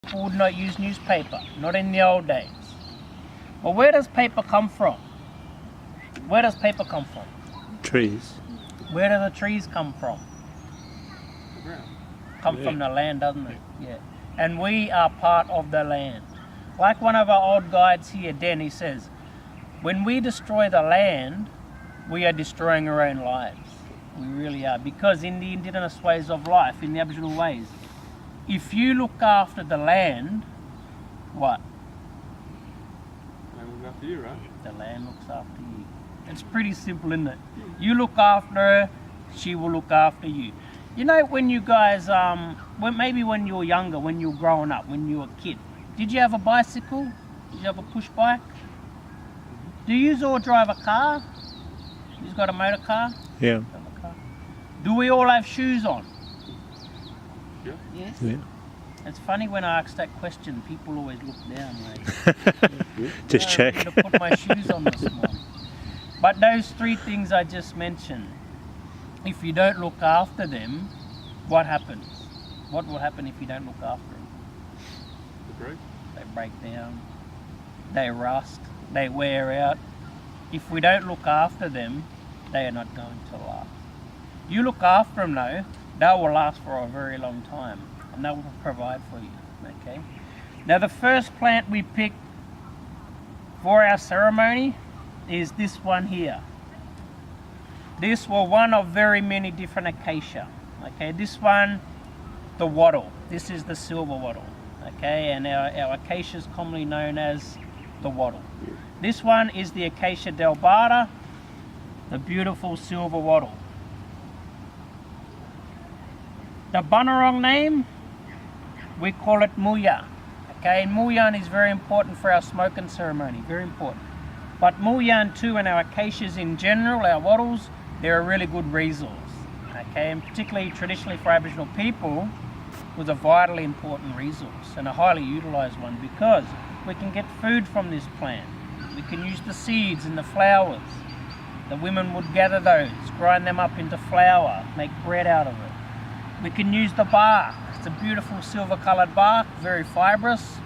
People would not use newspaper, not in the old days. But where does paper come from? Where does paper come from? Trees. Where do the trees come from? The ground. Come from the land, doesn't it? Yeah. And we are part of the land. Like one of our old guides here, Dan, he says, when we destroy the land, we are destroying our own lives. We really are. Because in the indigenous ways of life, in the Aboriginal ways, if you look after the land, what? They look after you, right? The land looks after you. It's pretty simple, isn't it? You look after her, she will look after you. You know, when you guys, maybe when you were younger, when you were growing up, when you were a kid, did you have a bicycle? Did you have a push bike? Do you all drive a car? You've got a motor car? Yeah. Do we all have shoes on? Yeah. Yes. Yeah. It's funny when I ask that question, people always look down. Like, Just check. I'm going to put my shoes on this morning. But those three things I just mentioned, if you don't look after them, what happens? What will happen if you don't look after them? The break. They break down, they rust, they wear out. If we don't look after them, they are not going to last. You look after them though, they will last for a very long time and they will provide for you, okay? Now the first plant we picked for our ceremony is this one here. This was one of very many different acacia, okay? This one, the wattle. This is the silver wattle, okay? And our acacia is commonly known as the wattle. This one is the Acacia delbata, the beautiful silver wattle. The Bunurong name, we call it Muya. Okay, Muyan is very important for our smoking ceremony, very important. But Muyan too, and our acacias in general, our wattles, they're a really good resource. Okay, and particularly traditionally for Aboriginal people, was a vitally important resource and a highly utilised one because we can get food from this plant. We can use the seeds and the flowers. The women would gather those, grind them up into flour, make bread out of it. We can use the bark. It's a beautiful silver coloured bark, very fibrous.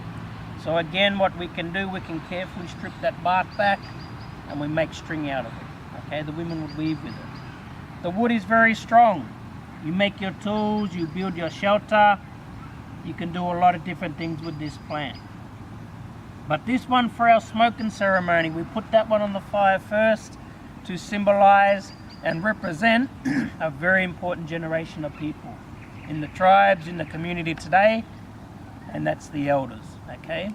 So again, what we can do, we can carefully strip that bark back and we make string out of it. Okay, the women would weave with it. The wood is very strong. You make your tools, you build your shelter. You can do a lot of different things with this plant. But this one for our smoking ceremony, we put that one on the fire first to symbolize and represent a very important generation of people in the tribes, in the community today, and that's the elders, okay?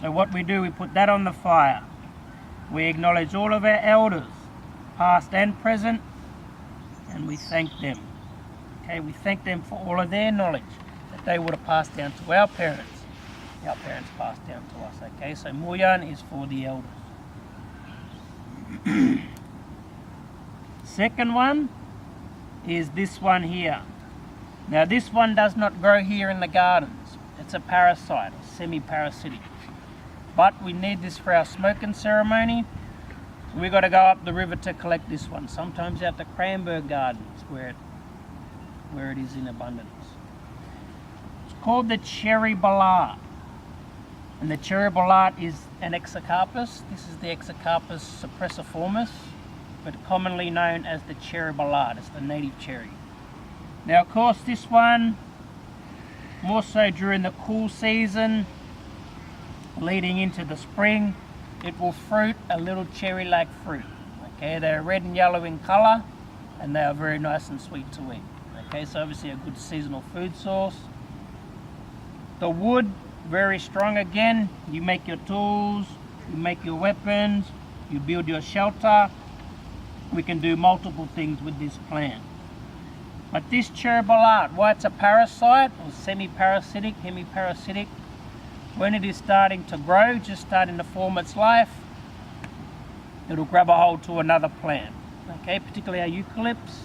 So what we do, we put that on the fire. We acknowledge all of our elders, past and present, and we thank them. Okay, we thank them for all of their knowledge that they would have passed down to our parents. Our parents passed down to us, okay? So Muyan is for the elders. Second one is this one here. Now this one does not grow here in the gardens. It's a parasite, semi-parasitic. But we need this for our smoking ceremony. So we've got to go up the river to collect this one. Sometimes out the Cranberg Gardens where it is in abundance. It's called the cherry ballard. And the cherry ballard is an exocarpus. This is the exocarpus suppressiformis, but commonly known as the cherry ballard. It's the native cherry. Now, of course, this one, more so during the cool season, leading into the spring, it will fruit a little cherry-like fruit. Okay, they're red and yellow in colour, and they are very nice and sweet to eat. Okay, so obviously a good seasonal food source. The wood, very strong again. You make your tools, you make your weapons, you build your shelter. We can do multiple things with this plant. But this cherry ballard, why it's a parasite, or semi-parasitic, hemiparasitic, when it is starting to grow, just starting to form its life, it'll grab a hold to another plant. Okay, particularly our eucalypts,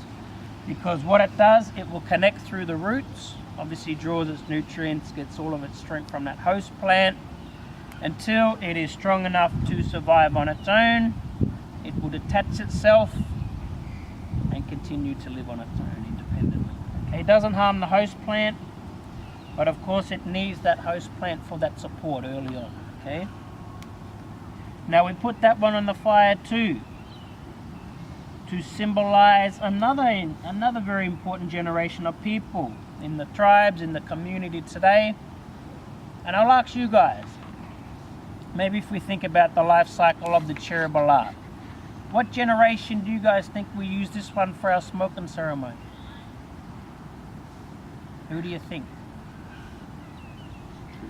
because what it does, it will connect through the roots, obviously draws its nutrients, gets all of its strength from that host plant, until it is strong enough to survive on its own. It will detach itself and continue to live on its own independently. Okay, it doesn't harm the host plant, But of course it needs that host plant for that support early on, okay? Now we put that one on the fire too, to symbolize another very important generation of people in the tribes, in the community today. And I'll ask you guys, maybe if we think about the life cycle of the cherry balat, what generation do you guys think we use this one for our smoking ceremony? Who do you think?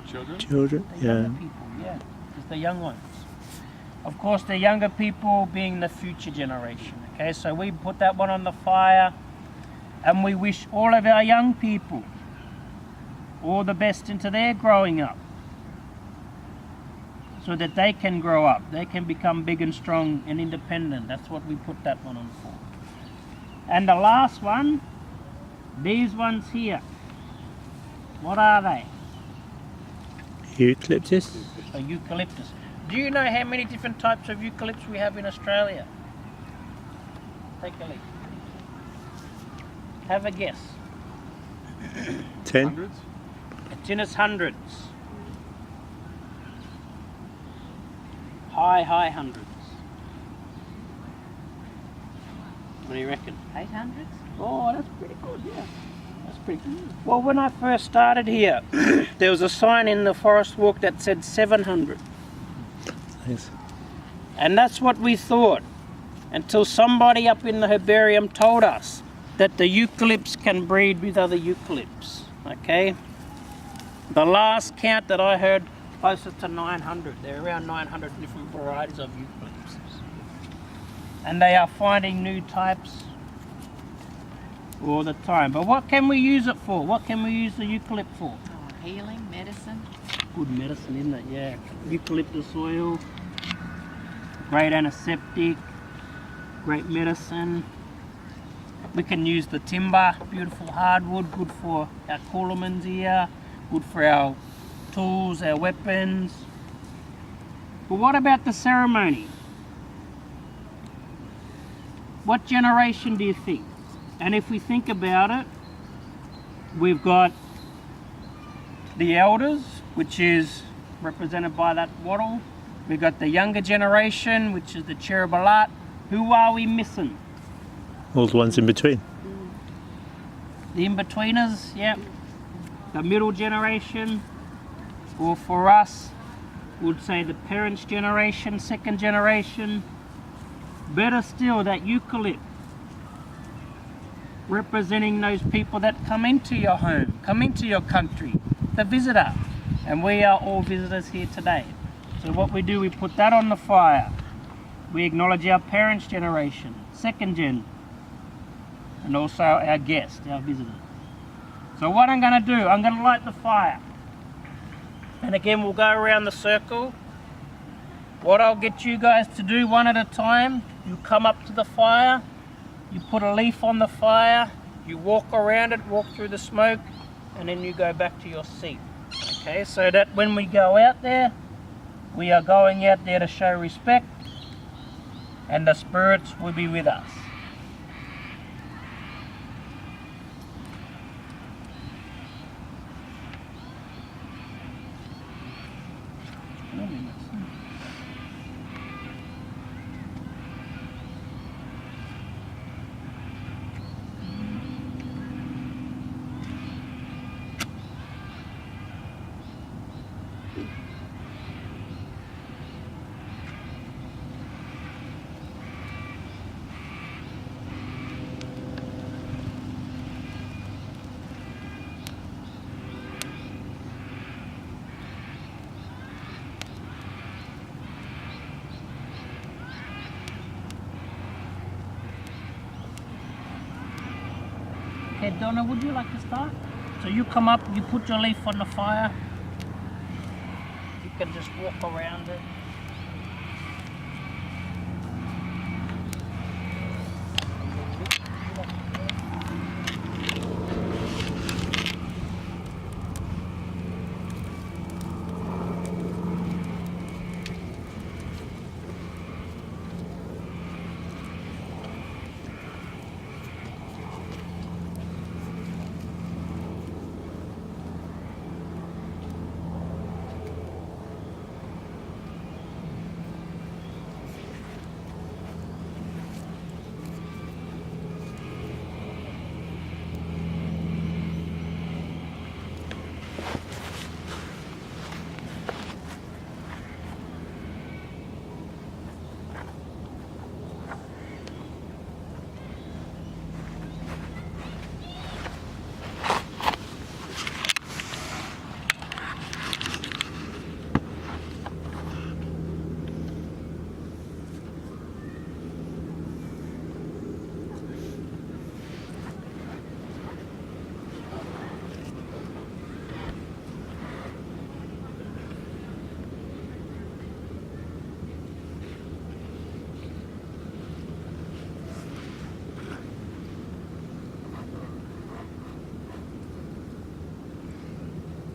Children? Children, The yeah. younger people, yeah. It's the young ones. Of course, the younger people being the future generation. Okay, so we put that one on the fire, and we wish all of our young people all the best into their growing up, so that they can grow up, they can become big and strong and independent. That's what we put that one on for. And the last one, these ones here, what are they? Eucalyptus. A eucalyptus. Do you know how many different types of eucalypts we have in Australia? Take a look. Have a guess. 10. Hundreds? It's in its hundreds. High hundreds. What do you reckon? 800s? Oh, that's pretty good, yeah. That's pretty good. Well, when I first started here, there was a sign in the forest walk that said 700. Yes. And that's what we thought, until somebody up in the herbarium told us that the eucalypts can breed with other eucalypts, okay? The last count that I heard, closer to 900. There are around 900 different varieties of eucalypts. And they are finding new types all the time. But what can we use it for? What can we use the eucalypt for? Oh, healing, medicine. Good medicine, isn't it? Yeah. Eucalyptus oil, great antiseptic, great medicine. We can use the timber, beautiful hardwood, good for our coolamans here, good for our tools, our weapons. But what about the ceremony? What generation do you think? And if we think about it, we've got the elders, which is represented by that wattle. We've got the younger generation, which is the cherry balat. Who are we missing? All the ones in between. The in-betweeners, yep. The middle generation, or for us, we'd say the parents' generation, second generation. Better still, that eucalypt, representing those people that come into your home, come into your country, the visitor. And we are all visitors here today. So what we do, we put that on the fire. We acknowledge our parents' generation, second gen, and also our guests, our visitors. So what I'm going to do, I'm going to light the fire. And again, we'll go around the circle. What I'll get you guys to do one at a time, you come up to the fire, you put a leaf on the fire, you walk around it, walk through the smoke, and then you go back to your seat. Okay, so that when we go out there, we are going out there to show respect, and the spirits will be with us. Okay, Donna, would you like to start? So you come up, you put your leaf on the fire. You can just walk around it.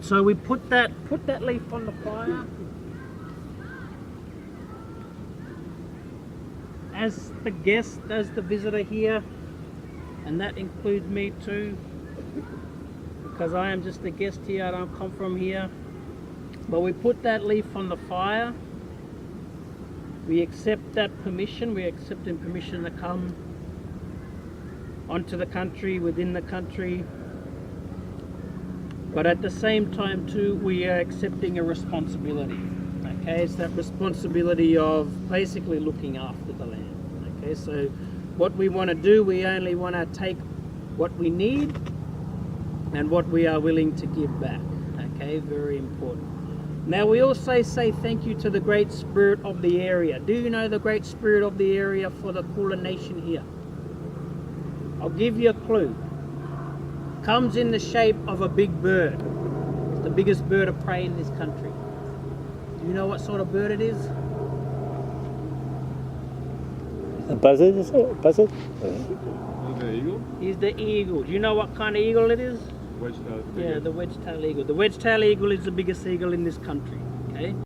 So we put that leaf on the fire. As the guest, as the visitor here, and that includes me too, because I am just a guest here, I don't come from here. But we put that leaf on the fire. We accept that permission, we're accepting permission to come onto the country, within the country. But at the same time too, we are accepting a responsibility. Okay, it's that responsibility of basically looking after the land. Okay, so what we want to do, we only want to take what we need and what we are willing to give back. Okay, very important. Now we also say thank you to the Great Spirit of the area. Do you know the Great Spirit of the area for the Kulin Nation here? I'll give you a clue. Comes in the shape of a big bird. It's the biggest bird of prey in this country. Do you know what sort of bird it is? A buzzard, is it? Buzzard? The eagle? Is the eagle. Do you know what kind of eagle it is? Wedge-tailed. Yeah, the wedge-tailed eagle. The wedge-tailed eagle is the biggest eagle in this country. Okay.